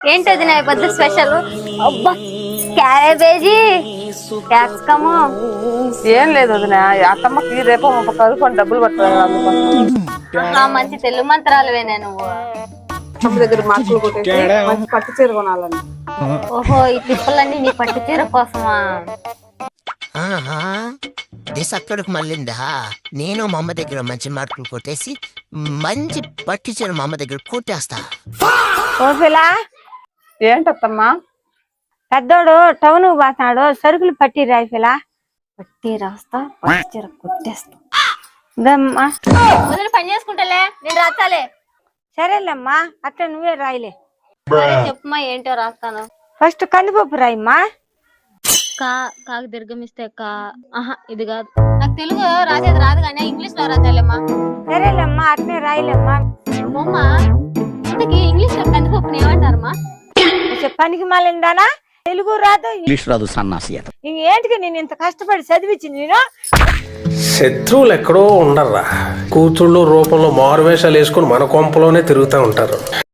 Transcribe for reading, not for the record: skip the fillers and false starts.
ఏంటది నా పెద్ద స్పెషల్? అబ్బా క్యాబేజీ క్యాప్సికమ్. ఏం లేదు వదిన, అత్తమ్మకి రేపు 30 డబ్బులు పడుతుంది అందుకోసం. మంచి తెలుగు మంత్రాలువేనా నువ్వు? అమ్మ దగ్గర మార్కులు కొట్టేసి మంచి పట్టు చీర కొనాలని. ఓహో, ఈ తిప్పలన్నీ నీ పట్టు చీర కోసమా? దిశ అక్కడికి మళ్ళిందా? నేను మా అమ్మ దగ్గర మంచి మార్కులు కొట్టేసి మంచి పట్టు చీర మా అమ్మ దగ్గర కొట్టేస్తా. ఓపిలా ఏంటత్తమ్మా? పెద్దోడు టౌన్ పోతున్నాడు, సరుకులు పట్టి రాయిపిలా. పట్టి రాస్తా, పట్టు చీర కొట్టేస్తా. దమ్మా వదిలి పని చేసుకుంటాలే, నేను రాస్తాలే. సరేలేమ్మా, అట్లా నువ్వే రాయిలే. చెప్పమ్మా ఏంటో రాస్తాను. ఫస్ట్ కందిపప్పు రాయమ్మా. కాకు దీర్ఘమిస్తే ఇది కాదు. నాకు తెలుగు రాసేది రాదు కానీ ఇంగ్లీష్ లో రాసాలేమ్మా. సరేలేమ్మా, అట్నే రాయిలేమ్మా. అమ్మా ఇంతకి ఇంగ్లీష్ లో కందిపప్పుని ఏమంటారమ్మా? పనికి మాలిందానా? తెలుగు రాదు, ఇంగ్లీష్ రాదు సన్నాసి. ఏంటికి నేను ఇంత కష్టపడి చదివించింది నేను? శత్రువులు ఎక్కడో ఉండర్రా, కూతుళ్ళు రూపంలో మారువేషాలు వేసుకుని మన కొంపలోనే తిరుగుతూ ఉంటారు.